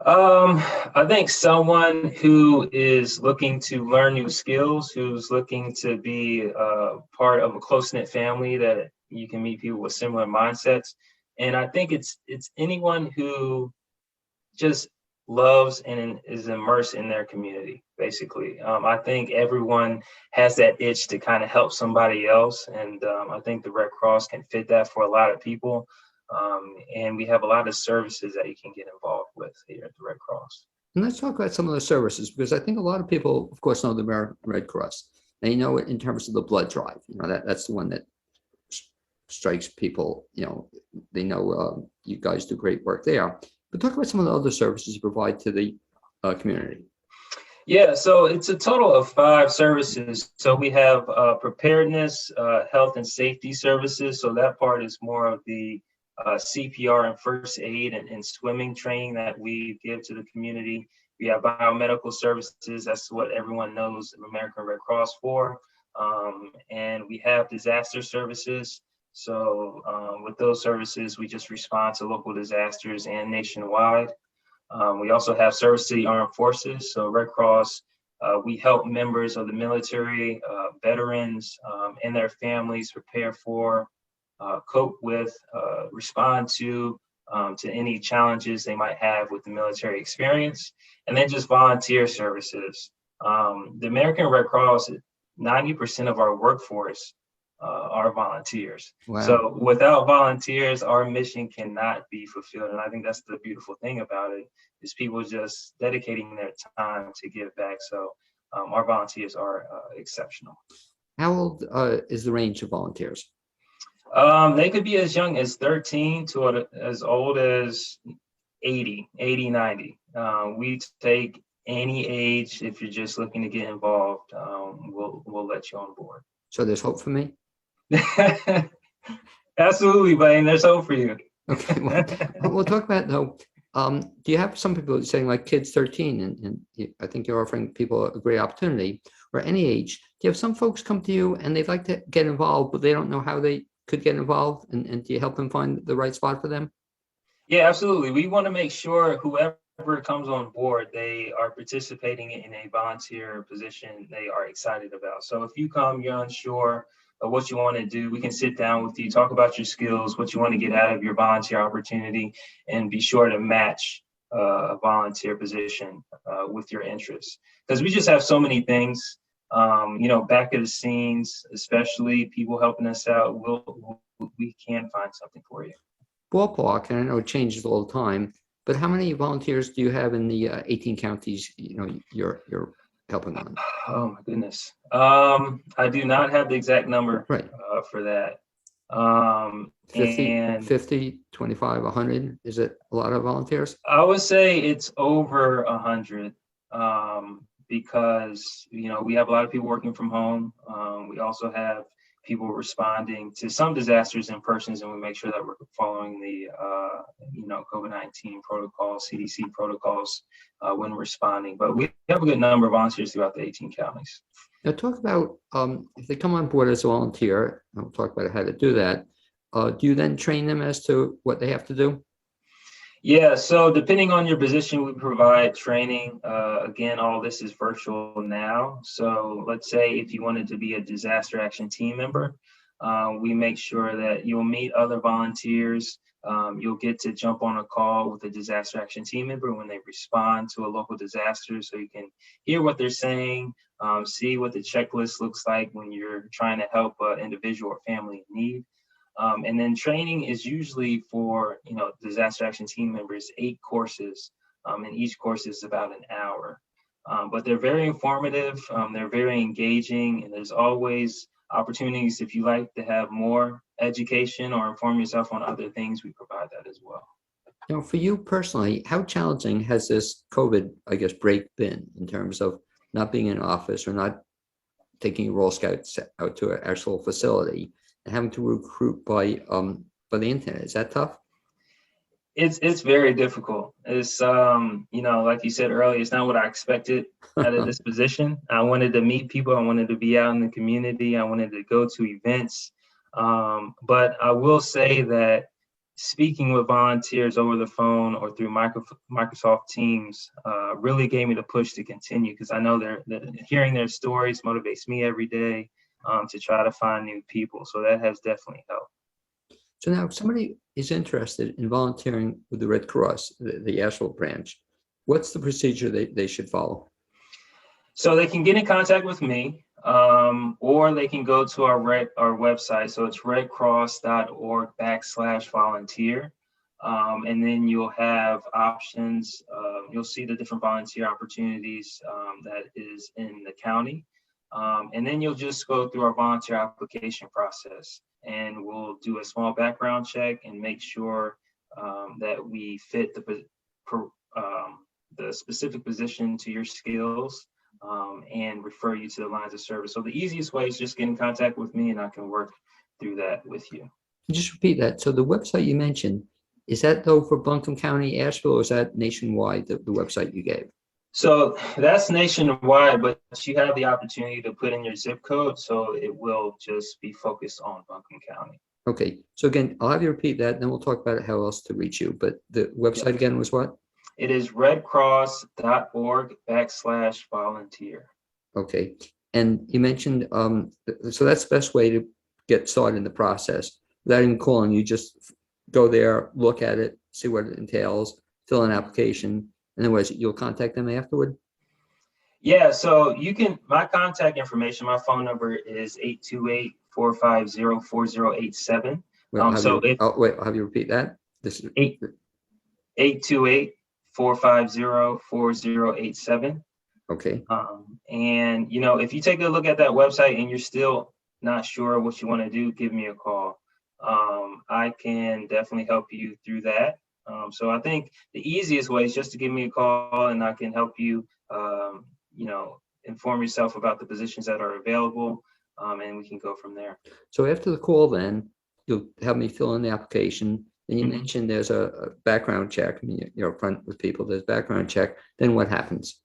I think someone who is looking to learn new skills, who's looking to be part of a close-knit family, that you can meet people with similar mindsets. And I think it's anyone who just loves and is immersed in their community, basically. I think everyone has that itch to kind of help somebody else. And I think the Red Cross can fit that for a lot of people. And we have a lot of services that you can get involved with here at the Red Cross. And let's talk about some of the services, because I think a lot of people, of course, know the American Red Cross. They know it in terms of the blood drive. That's the one that strikes people. They know you guys do great work there. But talk about some of the other services you provide to the community. Yeah, so it's a total of 5 services. So we have preparedness, health and safety services. So that part is more of the CPR and first aid and swimming training that we give to the community. We have biomedical services. That's what everyone knows American Red Cross for. And we have disaster services. So with those services, we just respond to local disasters and nationwide. We also have service to the armed forces. So Red Cross, we help members of the military, veterans, and their families prepare for, cope with, respond to any challenges they might have with the military experience, and then just volunteer services. The American Red Cross, 90% of our workforce are volunteers. Wow. So without volunteers, our mission cannot be fulfilled. And I think that's the beautiful thing about it, is people just dedicating their time to give back. So our volunteers are exceptional. How old is the range of volunteers? They could be as young as 13 to as old as 80, 90. We take any age. If you're just looking to get involved, we'll let you on board. So there's hope for me? Absolutely, Blaine. There's hope for you. Okay. Well, we'll talk about, though, do you have some people saying like kids 13, and I think you're offering people a great opportunity, or any age? Do you have some folks come to you and they'd like to get involved, but they don't know how they could get involved, and do you help them find the right spot for them? Yeah, absolutely. We want to make sure whoever comes on board, they are participating in a volunteer position they are excited about. So if you come, you're unsure of what you want to do, we can sit down with you, talk about your skills, what you want to get out of your volunteer opportunity, and be sure to match a volunteer position with your interests. Because we just have so many things, back of the scenes, especially people helping us out, we can find something for you. Ballpark, and I know it changes all the time, but how many volunteers do you have in the 18 counties, you're helping on? Oh my goodness. I do not have the exact number Right. For that. 50, 25, 100. Is it a lot of volunteers? I would say it's over 100, because, we have a lot of people working from home. We also have people responding to some disasters in persons, and we make sure that we're following the, COVID-19 protocols, CDC protocols when responding. But we have a good number of volunteers throughout the 18 counties. Now talk about if they come on board as a volunteer, I'll talk about how to do that. Do you then train them as to what they have to do? Yeah, so depending on your position, we provide training. Again, all this is virtual now. So let's say if you wanted to be a disaster action team member, we make sure that you'll meet other volunteers. You'll get to jump on a call with a disaster action team member when they respond to a local disaster, so you can hear what they're saying, see what the checklist looks like when you're trying to help an individual or family in need. And then training is usually for, disaster action team members, 8 courses, and each course is about an hour. But they're very informative, they're very engaging, and there's always opportunities if you like to have more education or inform yourself on other things, we provide that as well. Now, for you personally, how challenging has this COVID, break been in terms of not being in office or not taking your Royal Scouts out to an actual facility and having to recruit by the internet? Is that tough? It's very difficult. It's like you said earlier, it's not what I expected out of this position. I wanted to meet people. I wanted to be out in the community. I wanted to go to events. But I will say that speaking with volunteers over the phone or through Microsoft Teams really gave me the push to continue, because I know they're hearing their stories motivates me every day to try to find new people. So that has definitely helped. So now if somebody is interested in volunteering with the Red Cross, the Asheville branch, what's the procedure they should follow? So they can get in contact with me, or they can go to our website. So it's redcross.org/volunteer. And then you'll have options. You'll see the different volunteer opportunities that is in the county. And then you'll just go through our volunteer application process, and we'll do a small background check and make sure that we fit the specific position to your skills, and refer you to the lines of service. So the easiest way is just get in contact with me, and I can work through that with you. Just repeat that. So the website you mentioned, is that though for Buncombe County, Asheville, or is that nationwide, the website you gave? So that's nationwide, but you have the opportunity to put in your zip code, so it will just be focused on Buncombe County. Okay, so again, I'll have you repeat that, then we'll talk about how else to reach you. But the website again was what? It is redcross.org/volunteer. Okay, and you mentioned, so that's the best way to get started in the process. Without even calling, you just go there, look at it, see what it entails, fill an application, and then you'll contact them afterward? Yeah, so you can, my contact information, my phone number is 828-450-4087. I'll have you repeat that. This is 828-450-4087. Okay. And if you take a look at that website and you're still not sure what you want to do, give me a call. I can definitely help you through that. So I think the easiest way is just to give me a call, and I can help you, inform yourself about the positions that are available, and we can go from there. So after the call, then you'll have me fill in the application. Then you mentioned there's a background check. I mean, you're upfront with people. There's background check. Then what happens?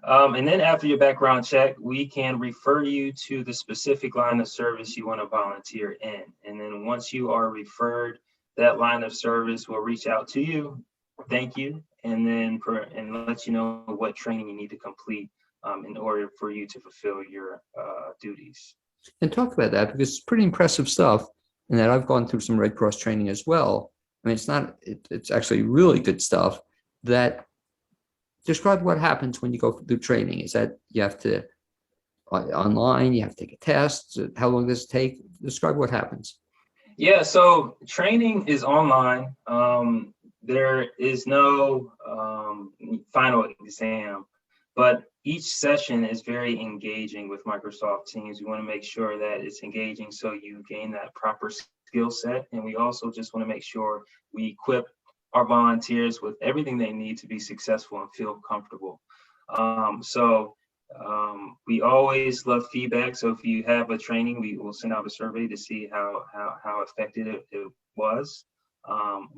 And then after your background check, we can refer you to the specific line of service you want to volunteer in. And then once you are referred, that line of service will reach out to you, thank you, and then let you know what training you need to complete in order for you to fulfill your duties. And talk about that, because it's pretty impressive stuff, and that I've gone through some Red Cross training as well. I mean, it's actually really good stuff. That describe what happens when you go through training. Is that you have to online, you have to take a test? How long does it take? Describe what happens. Yeah, so training is online. There is no final exam, but each session is very engaging with Microsoft Teams. We want to make sure that it's engaging so you gain that proper skill set. And we also just want to make sure we equip our volunteers with everything they need to be successful and feel comfortable. We always love feedback. So if you have a training, we will send out a survey to see how effective it was.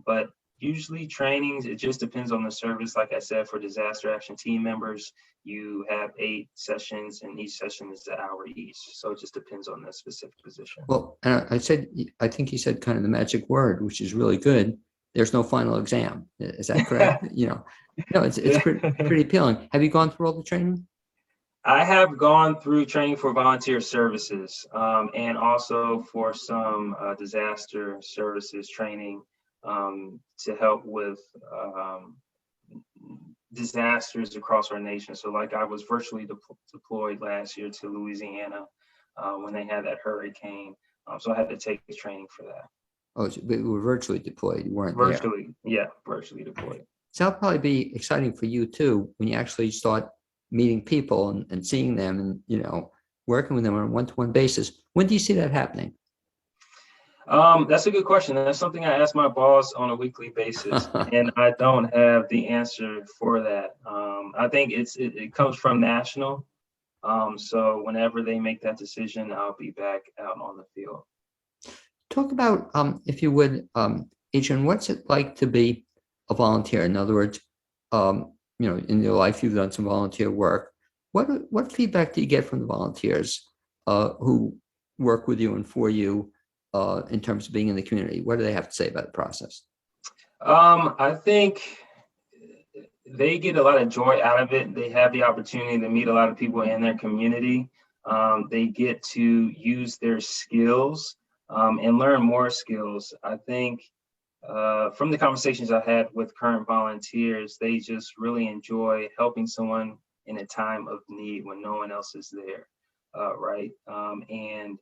But usually trainings, it just depends on the service. Like I said, for disaster action team members, you have 8 sessions and each session is an hour each. So it just depends on the specific position. Well, I think you said kind of the magic word, which is really good. There's no final exam. Is that correct? No, it's pretty appealing. Have you gone through all the training? I have gone through training for volunteer services and also for some disaster services training to help with disasters across our nation. So like I was virtually deployed last year to Louisiana when they had that hurricane. So I had to take the training for that. Oh, but you were virtually deployed. You weren't virtually there. Yeah, virtually deployed. So that'll probably be exciting for you too, when you actually start meeting people and seeing them and, working with them on a one-to-one basis. When do you see that happening? That's a good question. That's something I ask my boss on a weekly basis, and I don't have the answer for that. I think it comes from national. So whenever they make that decision, I'll be back out on the field. Talk about, if you would, Adrian, what's it like to be a volunteer? In other words, in your life, you've done some volunteer work. What feedback do you get from the volunteers who work with you and for you in terms of being in the community? What do they have to say about the process? I think they get a lot of joy out of it. They have the opportunity to meet a lot of people in their community. They get to use their skills and learn more skills. I think from the conversations I had with current volunteers, they just really enjoy helping someone in a time of need when no one else is there, right? And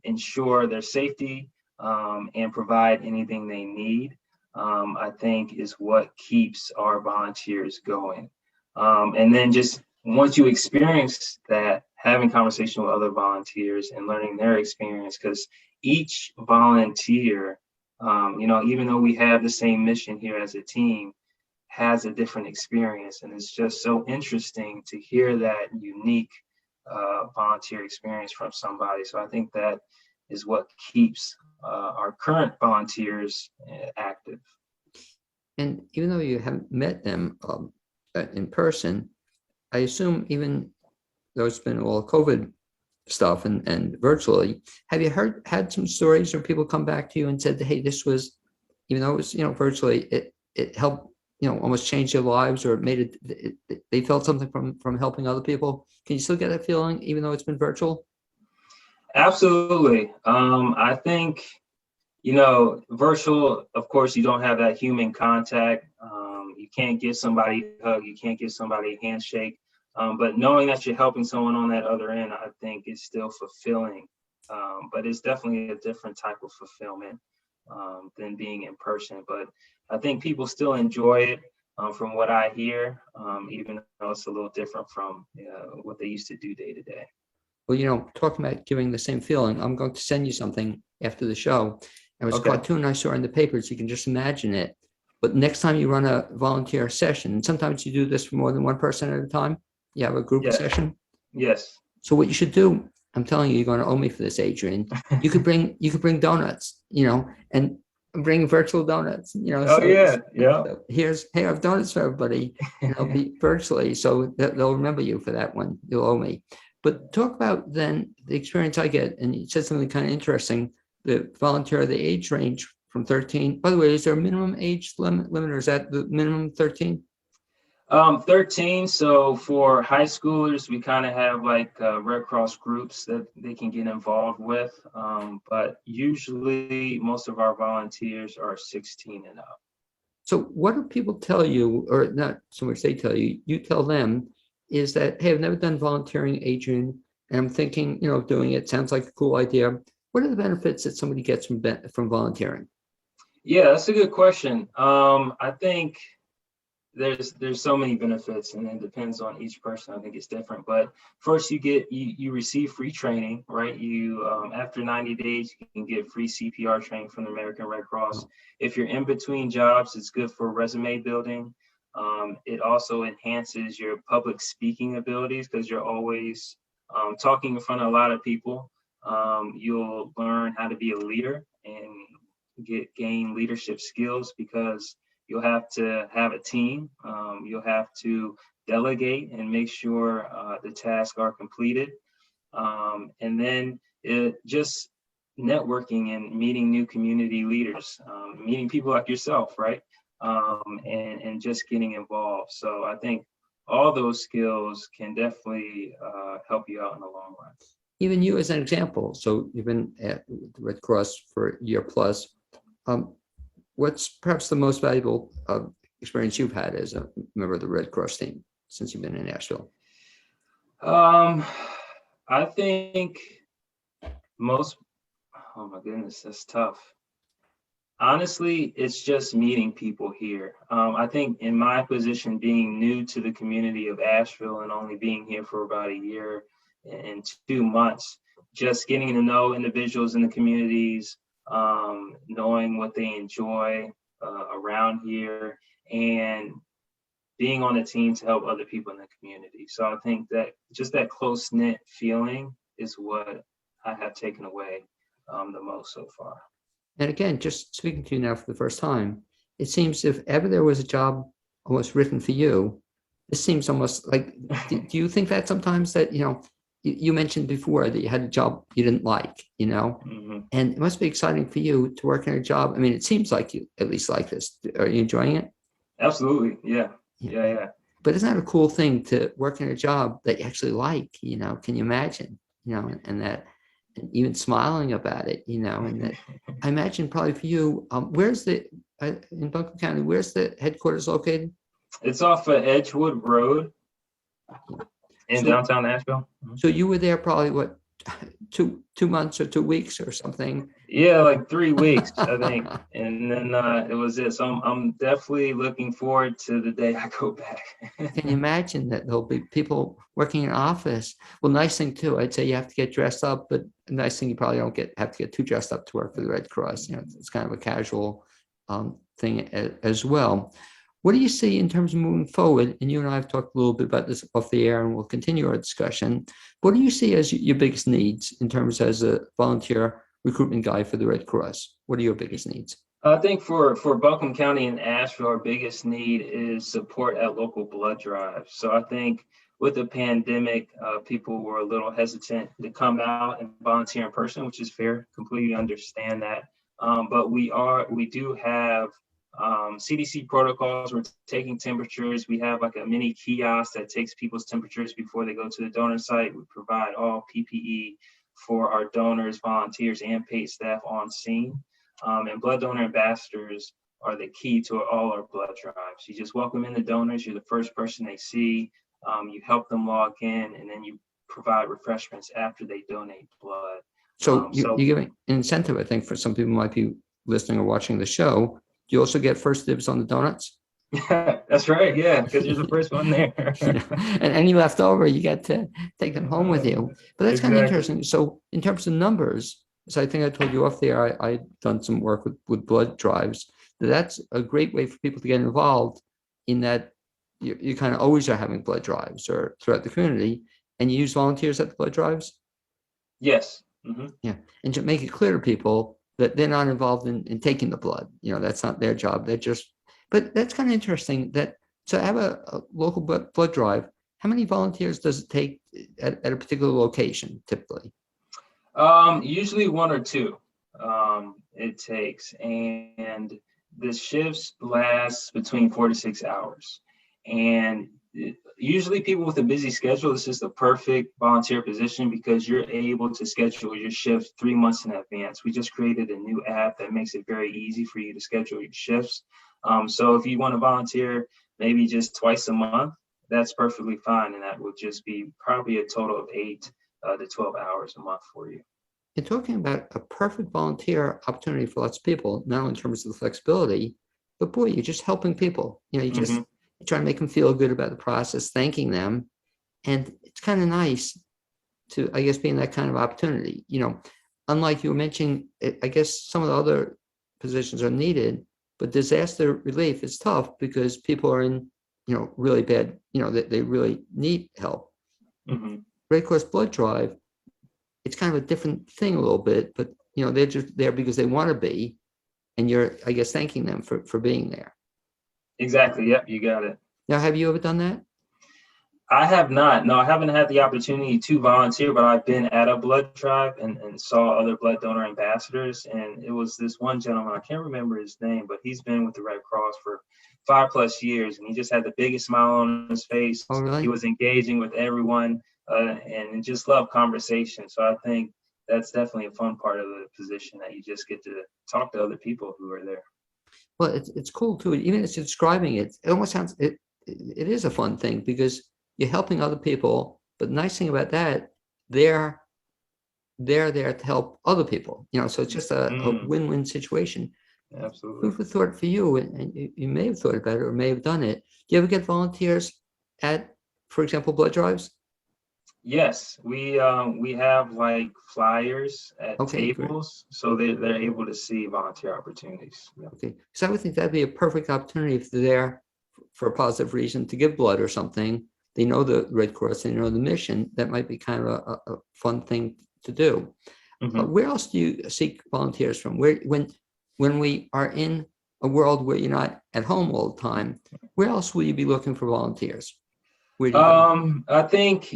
ensure their safety and provide anything they need, I think is what keeps our volunteers going. And then just once you experience that, having conversation with other volunteers and learning their experience, because each volunteer, even though we have the same mission here as a team, has a different experience. And it's just so interesting to hear that unique volunteer experience from somebody. So I think that is what keeps our current volunteers active. And even though you haven't met them in person, I assume even though it's been all COVID stuff and virtually, have you had some stories where people come back to you and said, hey, this was, even though it was, virtually, it helped, almost change their lives, or it made it, they felt something from helping other people? Can you still get that feeling even though it's been virtual? Absolutely. I think, virtual, of course, you don't have that human contact. You can't give somebody a hug, you can't give somebody a handshake. But knowing that you're helping someone on that other end, I think is still fulfilling. But it's definitely a different type of fulfillment than being in person. But I think people still enjoy it from what I hear, even though it's a little different from what they used to do day to day. Well, talking about giving the same feeling, I'm going to send you something after the show. It was a cartoon I saw in the paper, so you can just imagine it. But next time you run a volunteer session, and sometimes you do this for more than one person at a time, you have a group session. Yes. So what you should do, I'm telling you, you're going to owe me for this, Adrian. You could bring donuts, and bring virtual donuts, Oh, yeah, yeah. so hey, I have donuts for everybody, be virtually, so they'll remember you for that one. You'll owe me. But talk about then the experience I get, and you said something kind of interesting, the volunteer, the age range from 13. By the way, is there a minimum age limit, or is that the minimum 13? 13. So for high schoolers, we kind of have like Red Cross groups that they can get involved with. But usually most of our volunteers are 16 and up. So what do people tell you, or not so much they tell you, you tell them, is that, hey, I've never done volunteering, Adrian, and I'm thinking, of doing it. Sounds like a cool idea. What are the benefits that somebody gets from volunteering? Yeah, that's a good question. I think there's so many benefits, and it depends on each person. I think it's different, but first you receive free training, right? You after 90 days you can get free CPR training from the American Red Cross. If you're in between jobs, it's good for resume building. It also enhances your public speaking abilities because you're always talking in front of a lot of people. You'll learn how to be a leader and gain leadership skills because you'll have to have a team. You'll have to delegate and make sure the tasks are completed. And then just networking and meeting new community leaders, meeting people like yourself, right? And just getting involved. So I think all those skills can definitely help you out in the long run. Even you as an example. So you've been at the Red Cross for a year plus. What's perhaps the most valuable experience you've had as a member of the Red Cross team since you've been in Nashville? I think oh my goodness, that's tough. Honestly, it's just meeting people here. I think in my position, being new to the community of Asheville and only being here for about a year and 2 months, just getting to know individuals in the communities, knowing what they enjoy around here, and being on a team to help other people in the community. So I think that just that close-knit feeling is what I have taken away the most so far. And again, just speaking to you now for the first time, it seems if ever there was a job almost written for you, this seems almost like, do you think that sometimes that, you mentioned before that you had a job you didn't like, Mm-hmm. and it must be exciting for you to work in a job. I mean, it seems like you at least like this. Are you enjoying it? Absolutely. Yeah. But isn't that a cool thing to work in a job that you actually like, can you imagine, and that, and even smiling about it, and that I imagine probably for you, where's in Buncombe County, where's the headquarters located? It's off of Edgewood Road in downtown Nashville. So you were there probably what, 2 months or 2 weeks or something? Yeah, like 3 weeks, I think. And then it was it. So I'm definitely looking forward to the day I go back. Can you imagine that there'll be people working in office? Well, nice thing too, I'd say you have to get dressed up, but a nice thing, you probably don't have to get too dressed up to work for the Red Cross. It's kind of a casual thing as well. What do you see in terms of moving forward? And you and I have talked a little bit about this off the air, and we'll continue our discussion. What do you see as your biggest needs in terms as a volunteer recruitment guy for the Red Cross? What are your biggest needs? I think for Buncombe County and Asheville, our biggest need is support at local blood drives. So I think with the pandemic, people were a little hesitant to come out and volunteer in person, which is fair. Completely understand that. But we do have CDC protocols. We're taking temperatures. We have like a mini kiosk that takes people's temperatures before they go to the donor site. We provide all PPE for our donors, volunteers, and paid staff on scene. And blood donor ambassadors are the key to all our blood drives. You just welcome in the donors. You're the first person they see. You help them log in, and then you provide refreshments after they donate blood. So you're giving an incentive, I think, for some people who might be listening or watching the show. Do you also get first dibs on the donuts? Yeah, that's right. Yeah, because you're the first one there. And any left over, you get to take them home with you. But that's kind of interesting. So in terms of numbers, so I think I told you off there, I've done some work with blood drives. That's a great way for people to get involved in that you kind of always are having blood drives or throughout the community, and you use volunteers at the blood drives? Yes. Mm-hmm. Yeah. And to make it clear to people, that they're not involved in taking the blood. That's not their job. But that's kind of interesting that to have a local blood drive, how many volunteers does it take at a particular location typically? Usually one or two it takes, and the shifts last between 4 to 6 hours. And usually people with a busy schedule, this is the perfect volunteer position because you're able to schedule your shift 3 months in advance. We just created a new app that makes it very easy for you to schedule your shifts. So if you want to volunteer maybe just twice a month, that's perfectly fine. And that would just be probably a total of 8 to 12 hours a month for you. You're talking about a perfect volunteer opportunity for lots of people, not only in terms of the flexibility, but boy, you're just helping people. You just try to make them feel good about the process, thanking them. And it's kind of nice to, I guess, be in that kind of opportunity. Unlike you were mentioning, I guess some of the other positions are needed, but disaster relief is tough because people are in, really bad, they really need help. Red Cross blood drive, it's kind of a different thing a little bit, but they're just there because they want to be, and you're, I guess, thanking them for being there. Exactly. Yep, you got it. Now, have you ever done that? I have not. No, I haven't had the opportunity to volunteer, but I've been at a blood drive and saw other blood donor ambassadors. And it was this one gentleman, I can't remember his name, but he's been with the Red Cross for 5+ years, and he just had the biggest smile on his face. Oh, really? He was engaging with everyone and just loved conversation. So I think that's definitely a fun part of the position, that you just get to talk to other people who are there. Well, it's cool too. Even as you're describing it, it almost sounds, it is a fun thing because you're helping other people. But the nice thing about that, they're there to help other people. So it's just a win-win situation. Absolutely. Food for thought for you, and you may have thought about it or may have done it. Do you ever get volunteers at, for example, blood drives? Yes, we have like flyers at tables, great. So they're able to see volunteer opportunities. Yeah. Okay, so I would think that'd be a perfect opportunity if they're there for a positive reason to give blood or something. They know the Red Cross, they know the mission. That might be kind of a fun thing to do. Where else do you seek volunteers from? When we are in a world where you're not at home all the time, where else will you be looking for volunteers? Where do you go? I think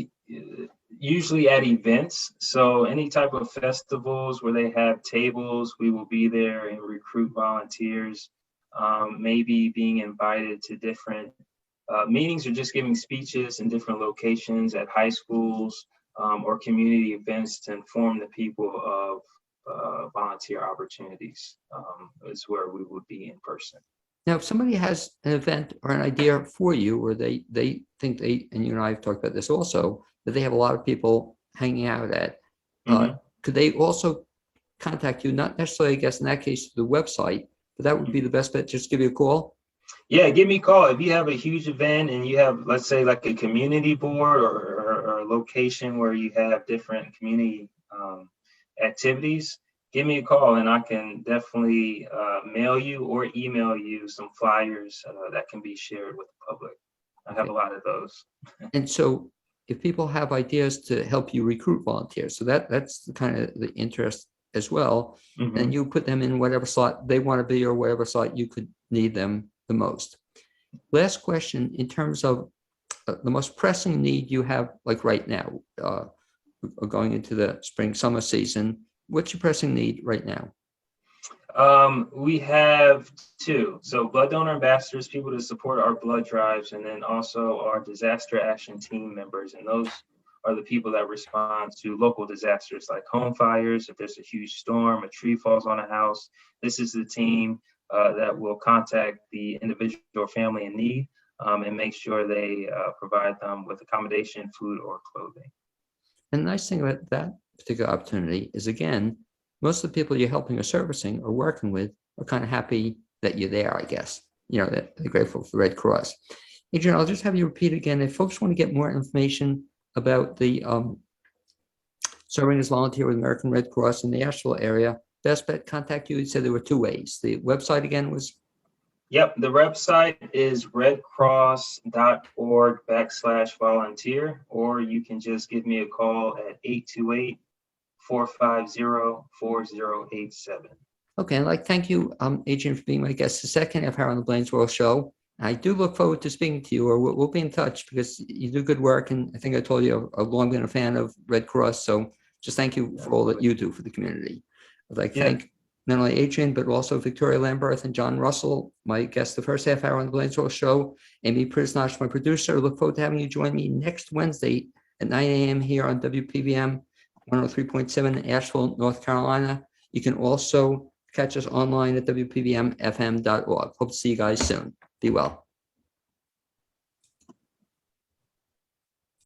usually at events. So any type of festivals where they have tables, we will be there and recruit volunteers. Maybe being invited to different meetings or just giving speeches in different locations at high schools or community events to inform the people of volunteer opportunities is where we would be in person. Now, if somebody has an event or an idea for you, or they think and you and I have talked about this also, that they have a lot of people hanging out at, could they also contact you? Not necessarily, I guess, in that case, the website, but that would be the best bet. Just give you a call. Yeah, give me a call. If you have a huge event and you have, let's say, like a community board or a location where you have different community activities, give me a call and I can definitely mail you or email you some flyers that can be shared with the public. I have a lot of those. And so if people have ideas to help you recruit volunteers, so that's the kind of the interest as well, and you put them in whatever slot they want to be or whatever slot you could need them the most. Last question, in terms of the most pressing need you have, like right now, going into the spring, summer season, what's your pressing need right now? We have two. So blood donor ambassadors, people to support our blood drives, and then also our disaster action team members. And those are the people that respond to local disasters like home fires. If there's a huge storm, a tree falls on a house, this is the team that will contact the individual or family in need and make sure they provide them with accommodation, food, or clothing. And the nice thing about that particular opportunity is, again, most of the people you're helping or servicing or working with are kind of happy that you're there, I guess. That they're grateful for the Red Cross. Adrian, I'll just have you repeat again. If folks want to get more information about the serving as volunteer with American Red Cross in the Asheville area, best bet contact you. You said there were two ways. The website again was? Yep, the website is redcross.org/volunteer, or you can just give me a call at 828-450-4087. Okay, I'd like to thank you, Adrian, for being my guest the second half hour on the Blaine's World Show. I do look forward to speaking to you, or we'll be in touch because you do good work. And I think I told you I've long been a fan of Red Cross. So just thank you for all that you do for the community. I'd like to thank not only Adrian, but also Victoria Lamberth and John Russell, my guest the first half hour on the Blaine's World Show. Amy Prisnach, my producer. I look forward to having you join me next Wednesday at 9 a.m. here on WPVM 103.7 Asheville, North Carolina. You can also catch us online at WPVMFM.org. Hope to see you guys soon. Be well.